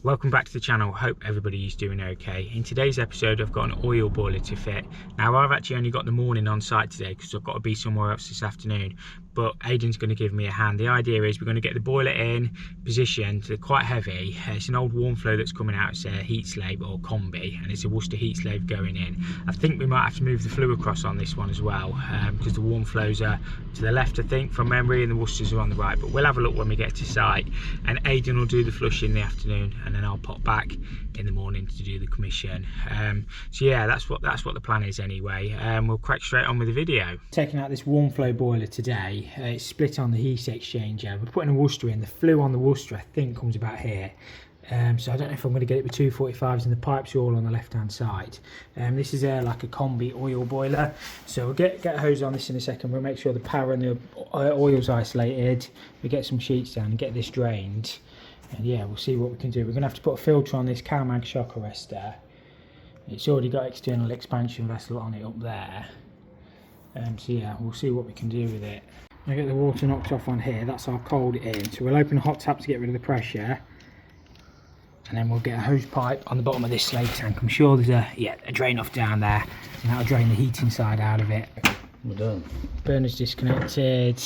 Welcome back to the channel. Hope everybody's doing okay. In today's episode I've got an oil boiler to fit. Now I've actually only got the morning on site today because I've got to be somewhere else this afternoon, but Aidan's going to give me a hand. The idea is we're going to get the boiler in positioned. They're quite heavy. It's an old Warmflow that's coming out. It's a heat slave or Combi, and it's a Worcester heat slave going in. I think we might have to move the flue across on this one as well, because the Warmflows are to the left I think from memory and the Worcesters are on the right, but we'll have a look when we get to site, and Aidan will do the flush in the afternoon and then I'll pop back in the morning to do the commission. So yeah, that's what the plan is anyway. We'll crack straight on with the video. Taking out this Warmflow boiler today. It's split on the heat exchanger. We're putting a Worcester in. The flue on the Worcester I think comes about here. So I don't know if I'm going to get it with 245s, and the pipes are all on the left hand side. This is like a Combi oil boiler, so we'll get a hose on this in a second. We'll make sure the power and the oil's isolated. We get some sheets down and get this drained, and yeah, we'll see what we can do. We're going to have to put a filter on this CalMag shock arrestor. It's already got external expansion vessel on it up there, so yeah, we'll see what we can do with it. I'll get the water knocked off on here. That's our cold in, so we'll open a hot tap to get rid of the pressure. And then we'll get a hose pipe on the bottom of this slave tank. I'm sure there's a drain off down there, and that'll drain the heat inside out of it. We're done. Burner's disconnected.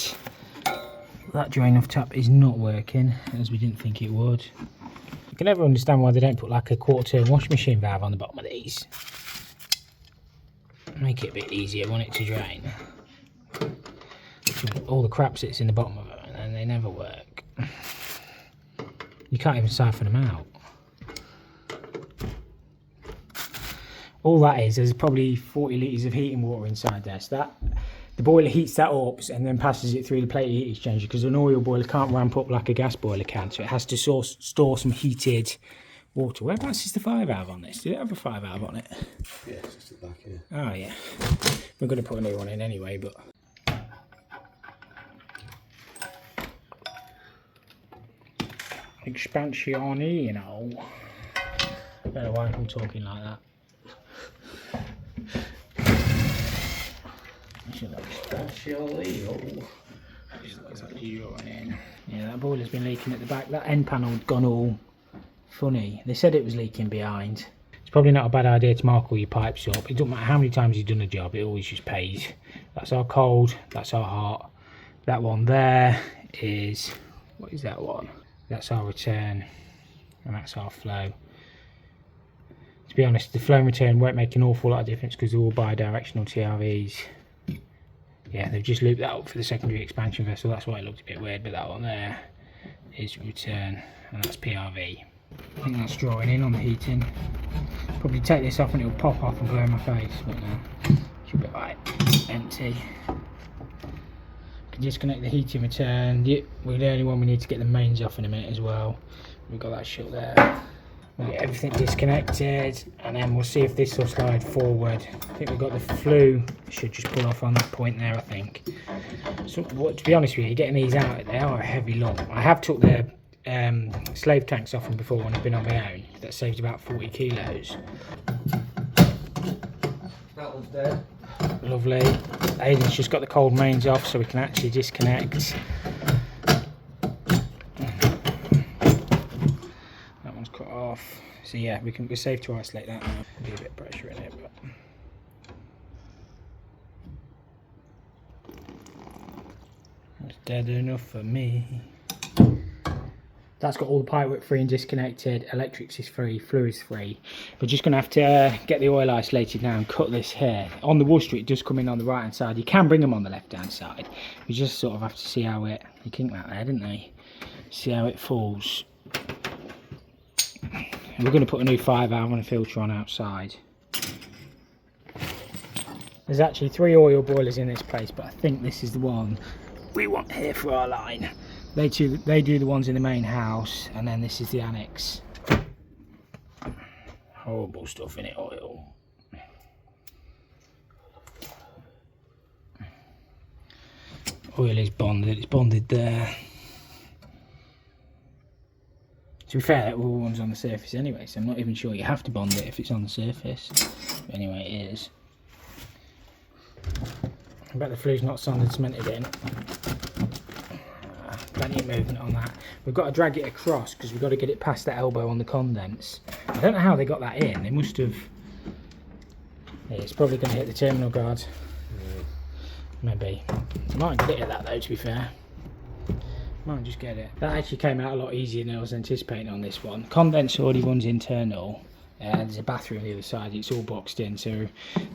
That drain off tap is not working, as we didn't think it would. You can never understand why they don't put like a quarter-turn wash machine valve on the bottom of these. Make it a bit easier, want it to drain. All the crap sits in the bottom of it, and they never work. You can't even siphon them out. All that is, there's probably 40 litres of heating water inside there. So that the boiler heats that up and then passes it through the plate heat exchanger, because an oil boiler can't ramp up like a gas boiler can, so it has to store some heated water. Whereabouts is the 5 valve on this? Did it have a 5 valve on it? Yeah, it's just at the back here. Oh yeah. We're going to put a new one in anyway, but expansion, you know. I don't know why I'm talking like that. Yeah, that boiler's been leaking at the back. That end panel's gone all funny. They said it was leaking behind. It's probably not a bad idea to mark all your pipes up. It doesn't matter how many times you've done a job, it always just pays. That's our cold, that's our hot. That one there is, what is that one? That's our return, and that's our flow. To be honest, the flow and return won't make an awful lot of difference because they're all bi-directional TRVs. Yeah, they've just looped that up for the secondary expansion vessel. That's why it looked a bit weird, but that one there is return, and that's PRV. I think that's drawing in on the heating. Probably take this off and it'll pop off and blow in my face, but no, should be right empty. Can disconnect the heating return. We're the only one. We need to get the mains off in a minute as well. We've got that shut there. We'll get everything disconnected, and then we'll see if this will slide forward. I think we've got the flue, should just pull off on that point there, I think. So, to be honest with you, getting these out, they are a heavy lump. I have took the slave tanks off them before when I've been on my own. That saves about 40 kilos. That one's dead. Lovely. Aidan's just got the cold mains off so we can actually disconnect. That one's cut off. So yeah, we're safe to isolate that now. There'll be a bit of pressure in it, but that's dead enough for me. That's got all the pipework free and disconnected, electrics is free, flue is free. We're just going to have to get the oil isolated now and cut this here. On the Worcester it does come in on the right hand side. You can bring them on the left hand side. We just sort of have to see how it, they kinked that there didn't they? See how it falls. And we're going to put a new 5 valve and a filter on outside. There's actually 3 oil boilers in this place, but I think this is the one we want here for our line. They do the ones in the main house, and then this is the annex. Horrible stuff in it, oil. Oil is bonded, it's bonded there. To be fair, all the one's on the surface anyway, so I'm not even sure you have to bond it if it's on the surface. But anyway, it is. I bet the flue's not solid cemented in. plenty of movement on that. We've got to drag it across because we've got to get it past the elbow on the condense. I don't know how they got that in. They must have... Yeah, it's probably going to hit the terminal guard. Maybe. I might get it at that though, to be fair. Might just get it. That actually came out a lot easier than I was anticipating on this one. Condense already runs internal. There's a bathroom on the other side, it's all boxed in, so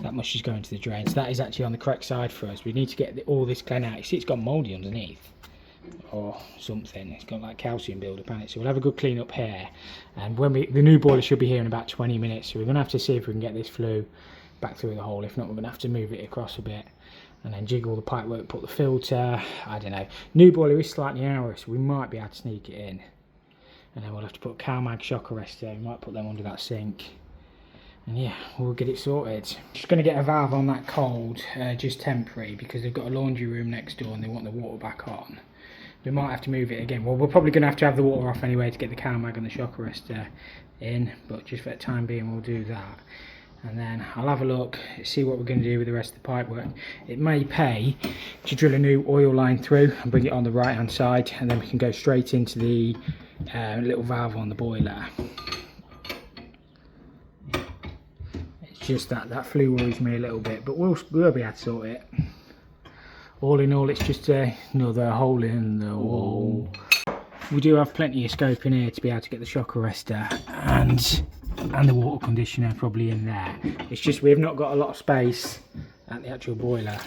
that must just go into the drain. So that is actually on the correct side for us. We need to get all this clean out. You see it's got mouldy underneath or something. It's got like calcium build-up on it, so we'll have a good clean up here. And when the new boiler should be here in about 20 minutes, so we're going to have to see if we can get this flue back through the hole. If not, we're going to have to move it across a bit and then jiggle the pipework, put the filter. I don't know. New boiler is slightly narrow, so we might be able to sneak it in. And then we'll have to put Combi shock arrestor. We might put them under that sink. And yeah, we'll get it sorted. Just going to get a valve on that cold, just temporary, because they've got a laundry room next door and they want the water back on. We might have to move it again. Well, we're probably going to have the water off anyway to get the Combi and the shock arrestor in. But just for the time being, we'll do that. And then I'll have a look, see what we're going to do with the rest of the pipework. It may pay to drill a new oil line through and bring it on the right hand side, and then we can go straight into the little valve on the boiler. It's just that flue worries me a little bit, but we'll be able to sort it. All in all, it's just another hole in the wall. We do have plenty of scope in here to be able to get the shock arrestor and the water conditioner probably in there. It's just we've not got a lot of space at the actual boiler.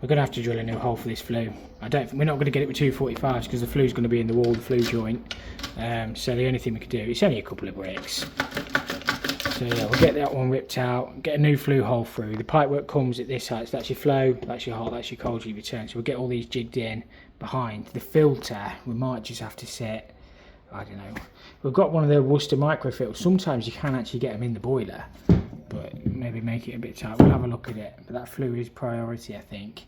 We're going to have to drill a new hole for this flue. We're not going to get it with 245s because the flue's going to be in the wall, the flue joint. So the only thing we could do, it's only a couple of bricks. So yeah, we'll get that one ripped out, get a new flue hole through. The pipework comes at this side, so that's your flow, that's your hot, that's your cold, your return. So we'll get all these jigged in behind. The filter, we might just have to set, I don't know. We've got one of the Worcester microfilters. Sometimes you can actually get them in the boiler, but maybe make it a bit tight. We'll have a look at it. But that flue is priority, I think.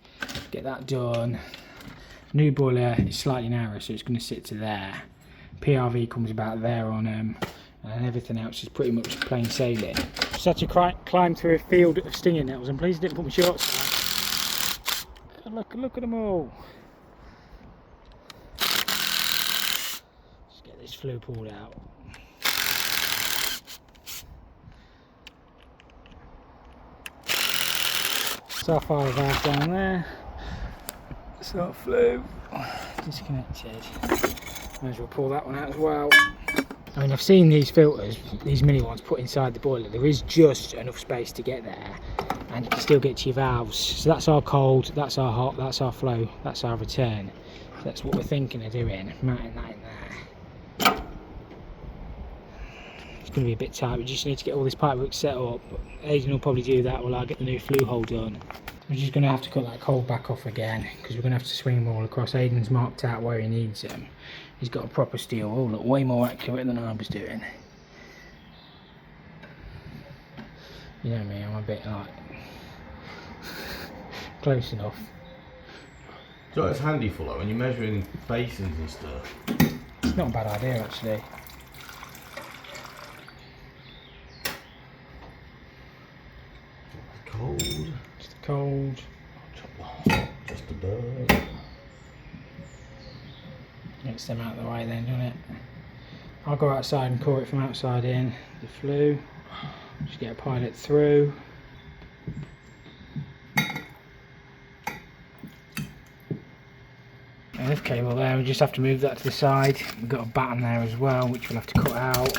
Get that done. New boiler is slightly narrow, so it's going to sit to there. PRV comes about there on and everything else is pretty much plain sailing. Just had to climb through a field of stinging nettles, and please didn't put my shorts on. Look at them all. This flue pulled out. So far valve down there. So that flue disconnected. Might as well pull that one out as well. I mean, I've seen these filters, these mini ones, put inside the boiler. There is just enough space to get there, and you can still get to your valves. So that's our cold, that's our hot, that's our flow, that's our return. So that's what we're thinking of doing, mounting that in there. It's going to be a bit tight. We just need to get all this pipework set up. Aidan will probably do that while I get the new flue hole done. We're just going to have to cut that cold back off again because we're going to have to swing them all across. Aidan's marked out where he needs them. He's got a proper steel. Oh, look, way more accurate than I was doing. You know me, I'm a bit like close enough. So it's handy for like when you're measuring basins and stuff. It's not a bad idea actually. Cold. Just a cold. Just a bird. Gets them out of the way then, doesn't it? I'll go outside and core it from outside in. The flue. Just get a pilot through. Lift cable there, we just have to move that to the side. We've got a batten there as well, which we'll have to cut out.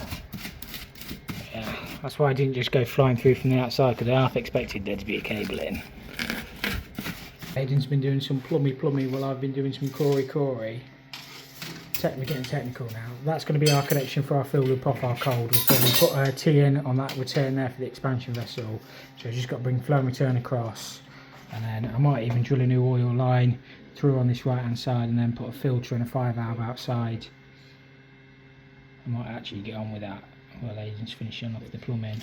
Yeah, that's why I didn't just go flying through from the outside, because I half expected there to be a cable in. Aidan's been doing some plummy while I've been doing some corey. We're getting technical now. That's going to be our connection for our fill loop off our cold. We'll probably put a T in on that return there for the expansion vessel. So I've just got to bring flow and return across. And then I might even drill a new oil line through on this right hand side and then put a filter and a 5-valve outside. I might actually get on with that while Aidan's finishing off the plumbing.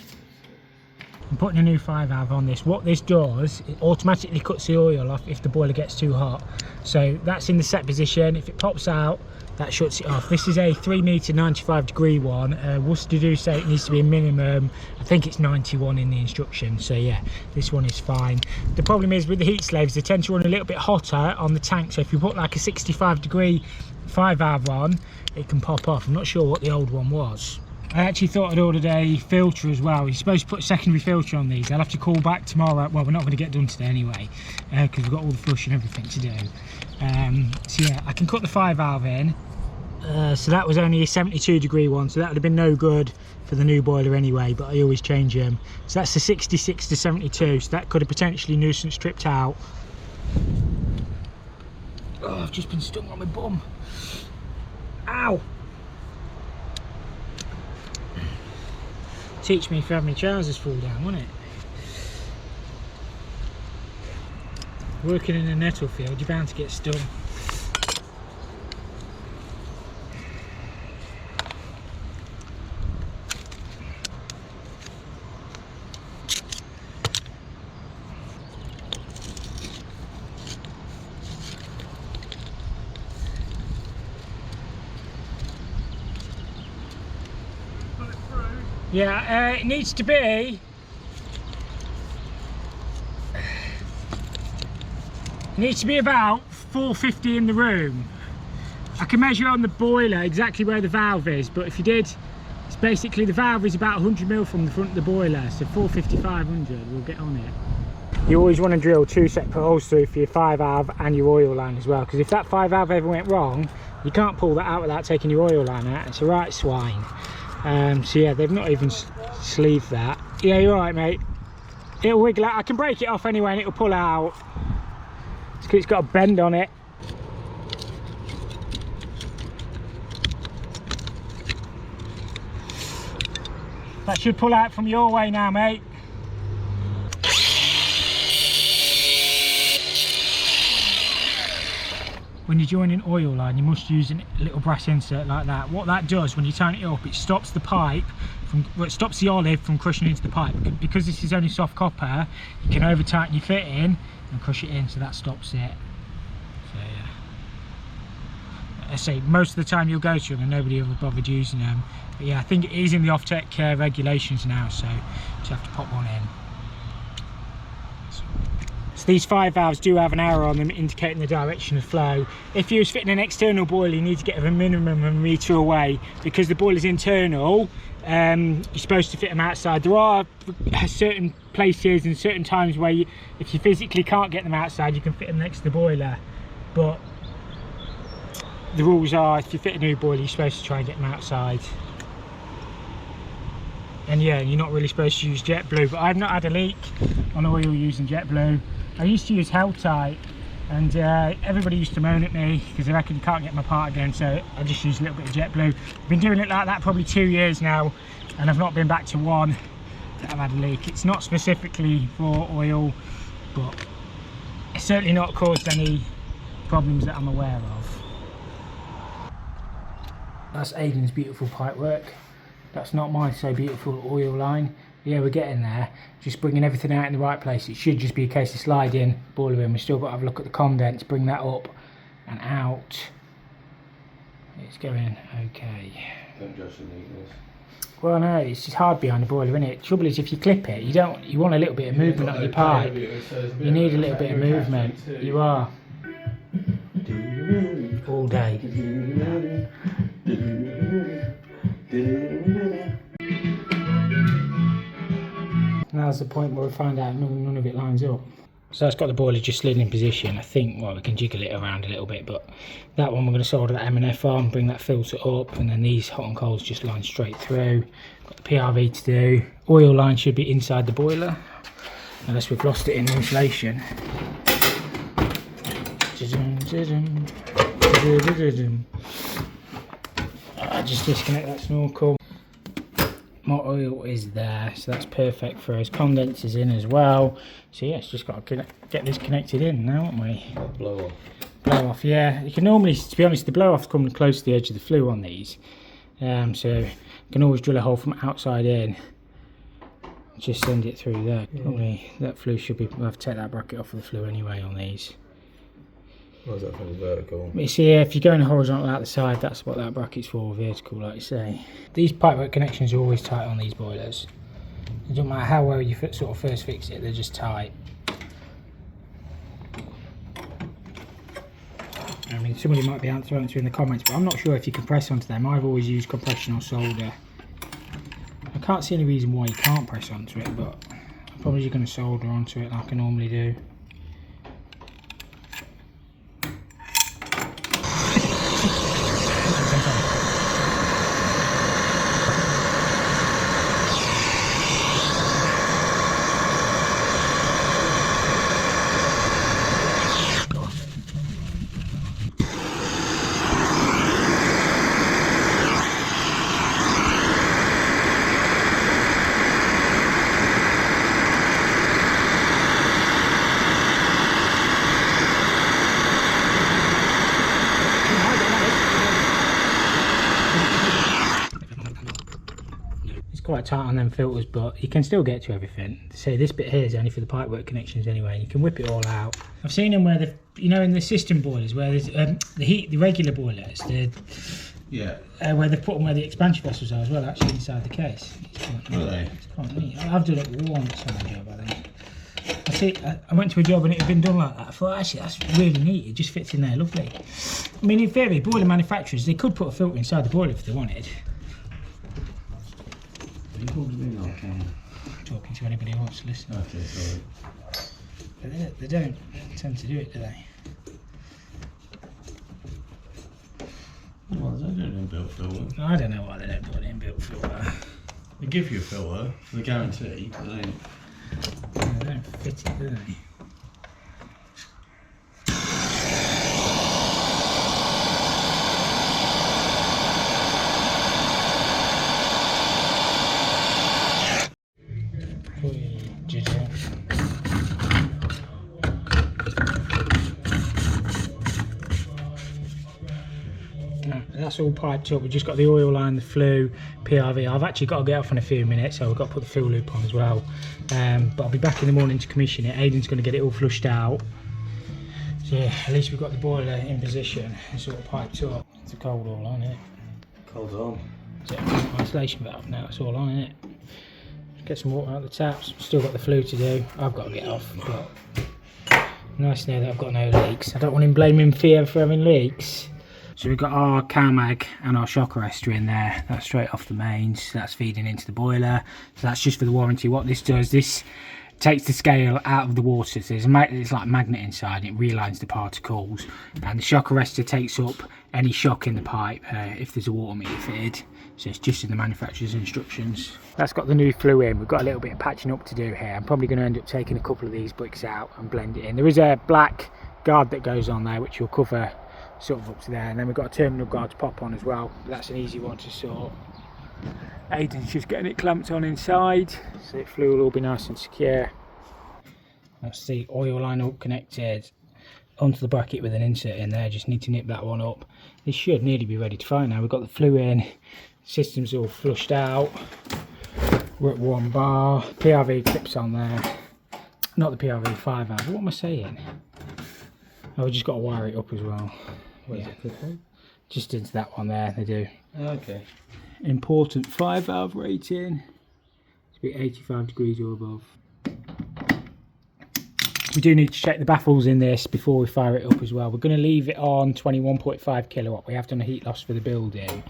I'm putting a new 5 valve on this. What this does, it automatically cuts the oil off if the boiler gets too hot. So that's in the set position. If it pops out, that shuts it off. This is a 3 metre 95 degree one. Worcester do say it needs to be a minimum, I think it's 91 in the instruction. So yeah, this one is fine. The problem is with the heat slaves, they tend to run a little bit hotter on the tank. So if you put like a 65 degree 5 valve on, it can pop off. I'm not sure what the old one was. I actually thought I'd ordered a filter as well. You're supposed to put a secondary filter on these. I'll have to call back tomorrow. Well, we're not going to get done today anyway, because we've got all the flush and everything to do. So yeah, I can cut the 5 valve in. So that was only a 72 degree one, so that would have been no good for the new boiler anyway, but I always change them. So that's the 66 to 72, so that could have potentially nuisance stripped out. Oh, I've just been stung on my bum. Ow! Teach me if you have my trousers fall down, wouldn't it? Working in a nettle field, you're bound to get stung. Yeah, it needs to be. It needs to be about 450 in the room. I can measure on the boiler exactly where the valve is, but if you did, it's basically the valve is about 100 mil from the front of the boiler, so 450, 500, we'll get on it. You always want to drill 2 separate holes through for your 5 valve and your oil line as well, because if that 5 valve ever went wrong, you can't pull that out without taking your oil line out. It's a right swine. So yeah, they've not even sleeved that. Yeah, you're right, mate. It'll wiggle out. I can break it off anyway and it'll pull out. It's because it's got a bend on it. That should pull out from your way now, mate. When you're joining oil line, you must use a little brass insert like that. What that does, when you tighten it up, it stops the pipe from, well, it stops the olive from crushing into the pipe. Because this is only soft copper, you can over tighten your fitting and crush it in, so that stops it. So yeah, I say most of the time you'll go to them and nobody ever bothered using them. But yeah, I think it is in the OFTEC regulations now, so you just have to pop one in. So these 5 valves do have an arrow on them indicating the direction of flow. If you was fitting an external boiler, you need to get a minimum of a metre away. Because the boiler's internal, you're supposed to fit them outside. There are certain places and certain times where if you physically can't get them outside, you can fit them next to the boiler. But the rules are, if you fit a new boiler, you're supposed to try and get them outside. And yeah, you're not really supposed to use JetBlue, but I've not had a leak on oil using JetBlue. I used to use Held-Tight, and everybody used to moan at me because they reckon you can't get my part again, so I just use a little bit of JetBlue. I've been doing it like that probably 2 years now, and I've not been back to one that I've had a leak. It's not specifically for oil, but it's certainly not caused any problems that I'm aware of. That's Aiden's beautiful pipework. That's not my so beautiful oil line. Yeah, we're getting there. Just bringing everything out in the right place. It should just be a case of sliding, boiler in. We've still got to have a look at the condense, bring that up and out. It's going okay. Don't judge the neatness. Well, no, it's just hard behind the boiler, isn't it? Trouble is, if you clip it, you want a little bit of movement on your pipe. You need a little bit of movement. You are. All day. Now's the point where we find out none of it lines up. So that's got the boiler just slid in position. I think, well, we can jiggle it around a little bit, but that one we're going to solder that M&F on, bring that filter up, and then these hot and colds just line straight through. Got the PRV to do. Oil line should be inside the boiler, unless we've lost it in insulation. Just disconnect that snorkel. My oil is there, so that's perfect for us. Condense is in as well. So yeah, it's just got to get this connected in now, haven't we? Blow off. Blow off, yeah. You can normally, to be honest, the blow off's coming close to the edge of the flue on these. So you can always drill a hole from outside in. just send it through there. Probably that flue should be, we'll have to take that bracket off of the flue anyway on these. What is that for the vertical? You see, if you're going horizontal out the side, that's what that bracket's for, vertical, like you say. These pipework connections are always tight on these boilers. It doesn't matter how well you sort of first fix it, they're just tight. I mean, somebody might be answering in the comments, but I'm not sure if you can press onto them. I've always used compression or solder. I can't see any reason why you can't press onto it, but I'm probably just going to solder onto it like I normally do. Quite tight on them filters, but you can still get to everything. So this bit here is only for the pipework connections anyway, and you can whip it all out. I've seen them where you know, in the system boilers where there's the regular boilers, where they've put them where the expansion vessels are as well, actually inside the case. It's quite neat. I've done it once on a job, I think. I went to a job and it had been done like that. I thought, actually, that's really neat. It just fits in there lovely. I mean, in theory, boiler manufacturers, they could put a filter inside the boiler if they wanted. Talking to anybody who wants to listen. Okay, sorry. But they don't tend to do it, do they? Well, they don't inbuilt filter. I don't know why they don't put an inbuilt filter. They give you a filter for the guarantee, but they don't fit it, do they? That's all piped up. We've just got the oil line, the flue, PRV. I've actually got to get off in a few minutes, so I've got to put the fuel loop on as well. But I'll be back in the morning to commission it. Aidan's going to get it all flushed out. So yeah, at least we've got the boiler in position and sort of piped up. It's a cold all on, isn't it? cold on. So isolation valve now, it's all on, isn't it? Get some water out the taps. Still got the flue to do. I've got to get off, but nice to know that I've got no leaks. I don't want him blaming Theo for having leaks. So we've got our cow mag and our shock arrestor in there. That's straight off the mains. That's feeding into the boiler. So that's just for the warranty. What this does, this takes the scale out of the water. So there's like a magnet inside. It realigns the particles. And the shock arrestor takes up any shock in the pipe if there's a water meter fitted. So it's just in the manufacturer's instructions. That's got the new flue in. We've got a little bit of patching up to do here. I'm probably going to end up taking a couple of these bricks out and blend it in. There is a black guard that goes on there which will cover sort of up to there, and then we've got a terminal guard to pop on as well. That's an easy one to sort. Aidan's just getting it clamped on inside, so the flue will all be nice and secure. That's the oil line up connected onto the bracket with an insert in there. Just need to nip that one up. This should nearly be ready to fire now. We've got the flue in, system's all flushed out, we're at 1 bar, PRV clips on there, not the PRV 5 valve. What am I saying? Oh, we just got to wire it up as well. Where's it clip on? Just into that one there, they do. Okay. Important 5 valve rating. It's be 85 degrees or above. We do need to check the baffles in this before we fire it up as well. We're going to leave it on 21.5 kilowatt. We have done a heat loss for the building.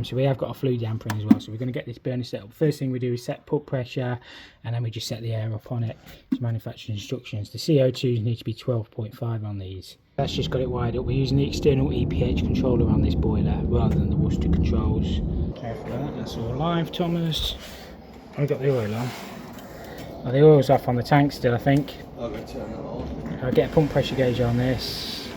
So we have got a flue damper in as well. So we're going to get this burner set up. First thing we do is set put pressure, and then we just set the air up on it. It's manufacturing instructions. The CO2s need to be 12.5 on these. That's just got it wired up. We're using the external EPH controller on this boiler rather than the Worcester controls. Careful of that, that's all live, Thomas. I've got the oil on. Oh, the oil's off on the tank still, I think. I'll go turn that on. I'll get a pump pressure gauge on this.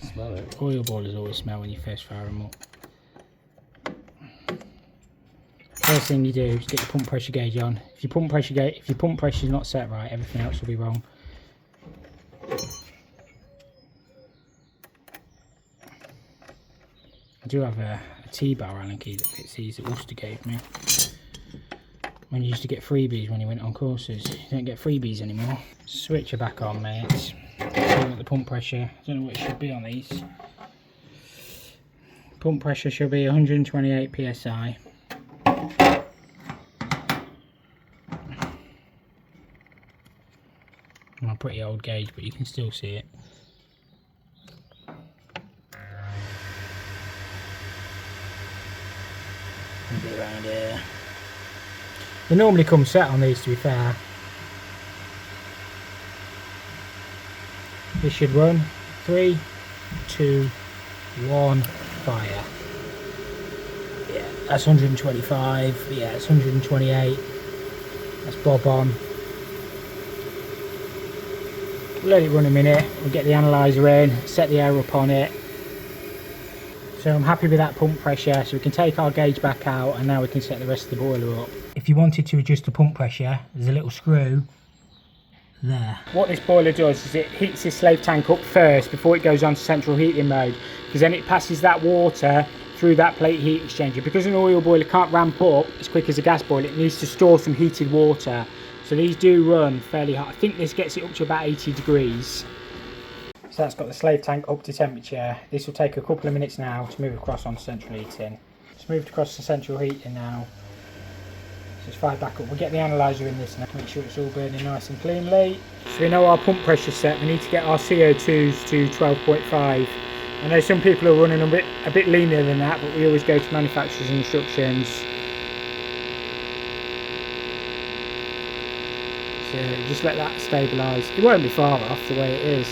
Smell it. Oil boilers always smell when you first fire them up. First thing you do is get your pump pressure gauge on. If your pump pressure is not set right, everything else will be wrong. I do have a T-bar Allen key that fits these that Worcester gave me. When you used to get freebies when you went on courses. You don't get freebies anymore. Switch her back on, mates. See what the pump pressure, I don't know what it should be on these. Pump pressure should be 128 psi. I'm a pretty old gauge, but you can still see it. Be around here. They normally come set on these, to be fair. This should run 3, 2, 1, fire. Yeah, that's 125. Yeah, it's 128. That's bob on. We'll let it run a minute. We'll get the analyzer in, set the air up on it. So I'm happy with that pump pressure, so we can take our gauge back out and now we can set the rest of the boiler up. If you wanted to adjust the pump pressure, there's a little screw there. What this boiler does is it heats this slave tank up first before it goes on to central heating mode, because then it passes that water through that plate heat exchanger. Because an oil boiler can't ramp up as quick as a gas boiler, it needs to store some heated water. So these do run fairly hot. I think this gets it up to about 80 degrees. So that's got the slave tank up to temperature. This will take a couple of minutes now to move across on central heating. It's moved across to central heating now. So it's fired back up. We'll get the analyzer in this now, make sure it's all burning nice and cleanly. So we know our pump pressure set. We need to get our CO2s to 12.5. I know some people are running a bit leaner than that, but we always go to manufacturer's instructions. So just let that stabilise. It won't be far off the way it is.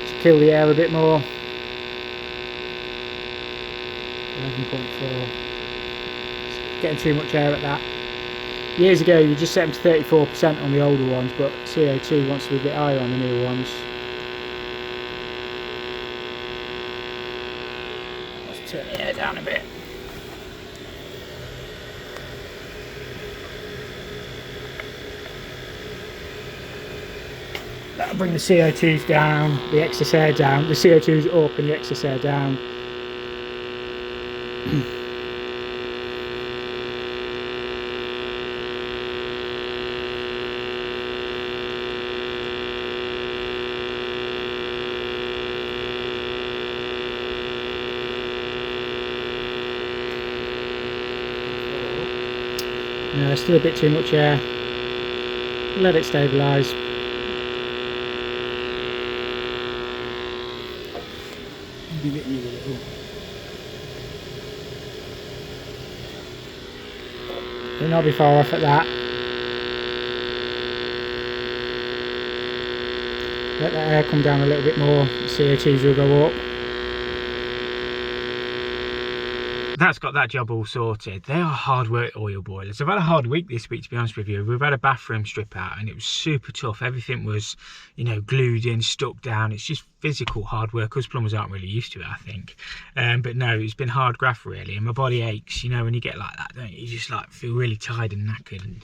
Just kill the air a bit more. 11.4. Getting too much air at that. Years ago you just set them to 34% on the older ones, but CO2 wants to be a bit higher on the newer ones. Let's turn the air down a bit. That'll bring the CO2s down, the excess air down, the CO2s up and the excess air down. No, there's still a bit too much air. Let it stabilise. Give it a little. Don't I'll be far off at that. Let that air come down a little bit more. The CO2s will go up. That's got that job all sorted. They are hard work oil boilers. I've had a hard week this week, to be honest with you. We've had a bathroom strip out and it was super tough. Everything was, you know, glued in, stuck down. It's just physical hard work. Us plumbers aren't really used to it, I think. But no, it's been hard graft really, and my body aches, you know, when you get like that, don't you? You just like feel really tired and knackered and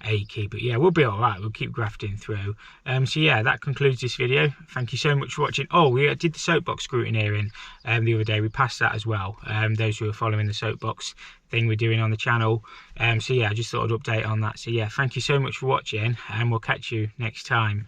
achy. But yeah, we'll be all right. We'll keep grafting through. So yeah, that concludes this video. Thank you so much for watching. Oh, we did the soapbox scrutineering the other day. We passed that as well. Those who are following the soapbox thing we're doing on the channel. So yeah, I just thought I'd update on that. So yeah, thank you so much for watching, and we'll catch you next time.